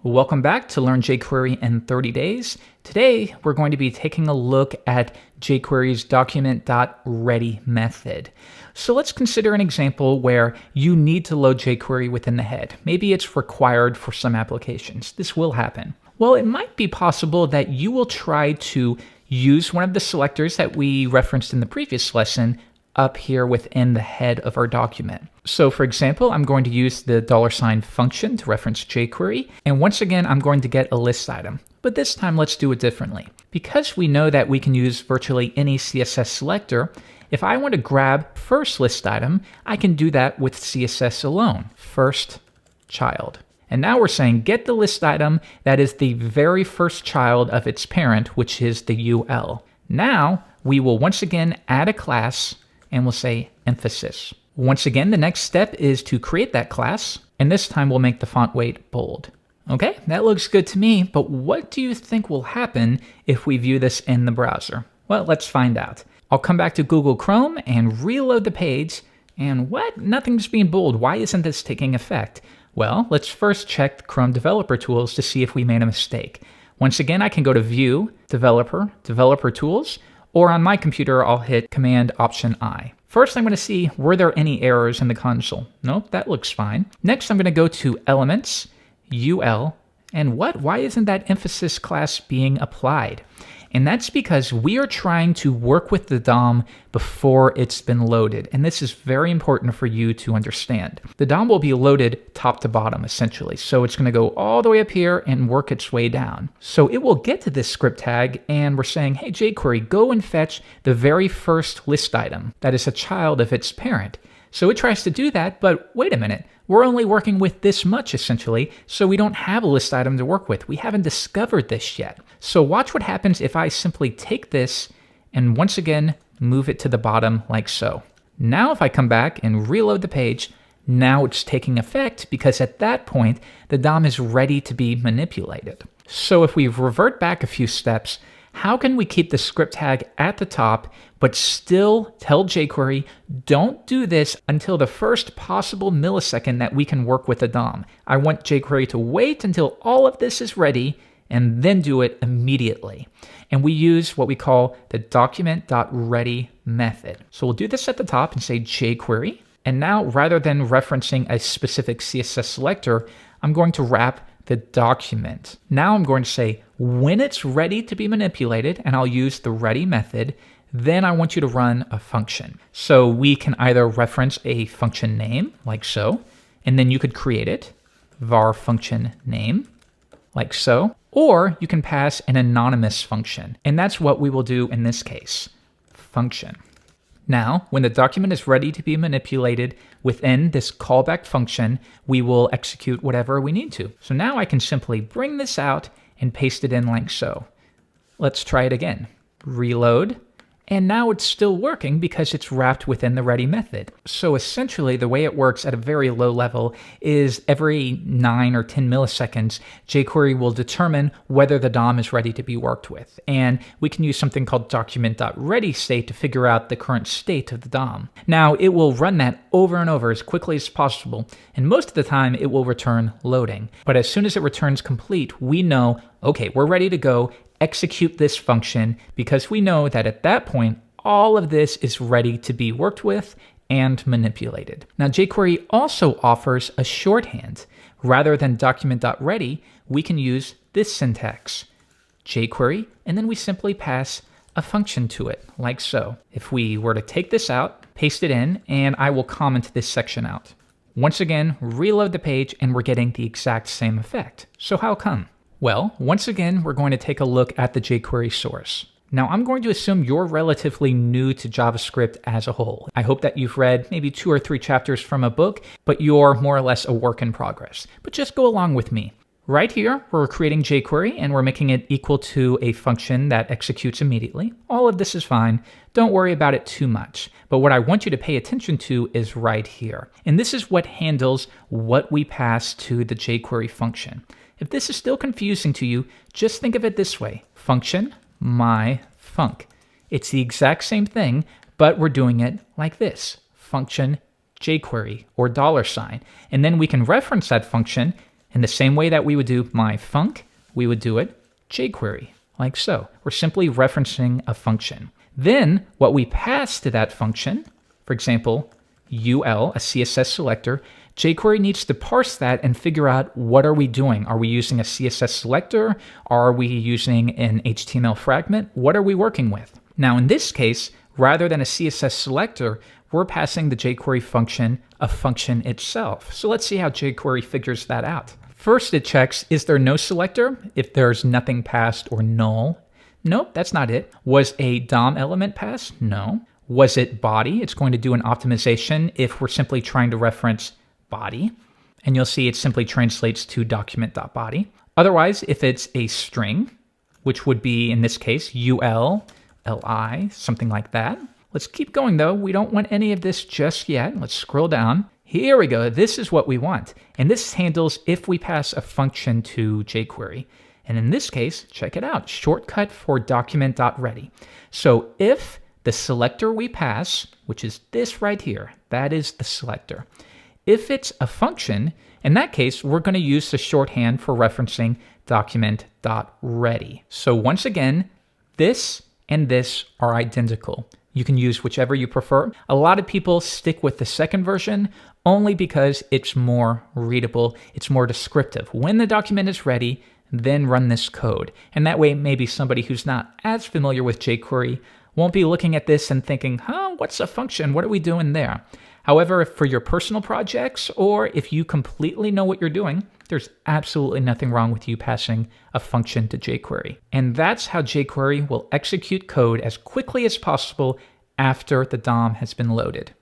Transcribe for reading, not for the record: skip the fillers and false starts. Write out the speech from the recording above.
Welcome back to Learn jQuery in 30 days. Today, we're going to be taking a look at jQuery's document.ready method. So let's consider an example where you need to load jQuery within the head. Maybe it's required for some applications. This will happen. Well, it might be possible that you will try to use one of the selectors that we referenced in the previous lesson up here within the head of our document. So for example, I'm going to use the $ function to reference jQuery. And once again, I'm going to get a list item. But this time, let's do it differently. Because we know that we can use virtually any CSS selector, if I want to grab first list item, I can do that with CSS alone, first child. And now we're saying get the list item that is the very first child of its parent, which is the UL. Now we will once again add a class and we'll say emphasis. Once again, the next step is to create that class, and this time we'll make the font weight bold. Okay, that looks good to me, but what do you think will happen if we view this in the browser? Well, let's find out. I'll come back to Google Chrome and reload the page, and what? Nothing's being bold. Why isn't this taking effect? Well, let's first check the Chrome Developer Tools to see if we made a mistake. Once again, I can go to View, Developer, Developer Tools, or on my computer, I'll hit Command-Option-I. First, I'm going to see, were there any errors in the console? Nope, that looks fine. Next, I'm going to go to Elements, UL, and what? Why isn't that emphasis class being applied? And that's because we are trying to work with the DOM before it's been loaded. And this is very important for you to understand. The DOM will be loaded top to bottom, essentially. So it's going to go all the way up here and work its way down. So it will get to this script tag, and we're saying, hey, jQuery, go and fetch the very first list item that is a child of its parent. So it tries to do that, but wait a minute. We're only working with this much, essentially, so we don't have a list item to work with. We haven't discovered this yet. So watch what happens if I simply take this and once again move it to the bottom like so. Now if I come back and reload the page, now it's taking effect because at that point, the DOM is ready to be manipulated. So if we revert back a few steps, how can we keep the script tag at the top, but still tell jQuery, don't do this until the first possible millisecond that we can work with the DOM. I want jQuery to wait until all of this is ready and then do it immediately. And we use what we call the document.ready method. So we'll do this at the top and say jQuery. And now rather than referencing a specific CSS selector, I'm going to wrap the document. Now I'm going to say when it's ready to be manipulated, and I'll use the ready method, then I want you to run a function. So we can either reference a function name like so, and then you could create it, var function name, like so, or you can pass an anonymous function. And that's what we will do in this case, function. Now, when the document is ready to be manipulated within this callback function, we will execute whatever we need to. So now I can simply bring this out and paste it in like so. Let's try it again. Reload. And now it's still working because it's wrapped within the ready method. So essentially, the way it works at a very low level is every 9 or 10 milliseconds, jQuery will determine whether the DOM is ready to be worked with. And we can use something called document.ready state to figure out the current state of the DOM. Now, it will run that over and over as quickly as possible. And most of the time, it will return loading. But as soon as it returns complete, we know, okay, we're ready to go. Execute this function because we know that at that point, all of this is ready to be worked with and manipulated. Now, jQuery also offers a shorthand. Rather than document.ready, we can use this syntax, jQuery, and then we simply pass a function to it, like so. If we were to take this out, paste it in, and I will comment this section out. Once again, reload the page, and we're getting the exact same effect. So how come? Well, once again, we're going to take a look at the jQuery source. Now, I'm going to assume you're relatively new to JavaScript as a whole. I hope that you've read maybe 2 or 3 chapters from a book, but you're more or less a work in progress. But just go along with me. Right here, we're creating jQuery, and we're making it equal to a function that executes immediately. All of this is fine. Don't worry about it too much. But what I want you to pay attention to is right here. And this is what handles what we pass to the jQuery function. If this is still confusing to you, just think of it this way. Function, my, func. It's the exact same thing, but we're doing it like this. Function, jQuery, or $. And then we can reference that function In the same way that we would do myfunc, we would do it jQuery, like so. We're simply referencing a function. Then what we pass to that function, for example, UL, a CSS selector, jQuery needs to parse that and figure out what are we doing. Are we using a CSS selector? Are we using an HTML fragment? What are we working with? Now in this case, rather than a CSS selector, we're passing the jQuery function a function itself. So let's see how jQuery figures that out. First it checks, is there no selector? If there's nothing passed or null. Nope, that's not it. Was a DOM element passed? No. Was it body? It's going to do an optimization if we're simply trying to reference body. And you'll see it simply translates to document.body. Otherwise, if it's a string, which would be, in this case, UL, LI, something like that. Let's keep going though. We don't want any of this just yet. Let's scroll down. Here we go. This is what we want. And this handles if we pass a function to jQuery. And in this case, check it out. Shortcut for document.ready. So if the selector we pass, which is this right here, that is the selector. If it's a function, in that case, we're going to use the shorthand for referencing document.ready. So once again, this and this are identical. You can use whichever you prefer. A lot of people stick with the second version only because it's more readable, it's more descriptive. When the document is ready, then run this code. And that way, maybe somebody who's not as familiar with jQuery won't be looking at this and thinking, what's a function? What are we doing there? However, for your personal projects, or if you completely know what you're doing, there's absolutely nothing wrong with you passing a function to jQuery. And that's how jQuery will execute code as quickly as possible after the DOM has been loaded.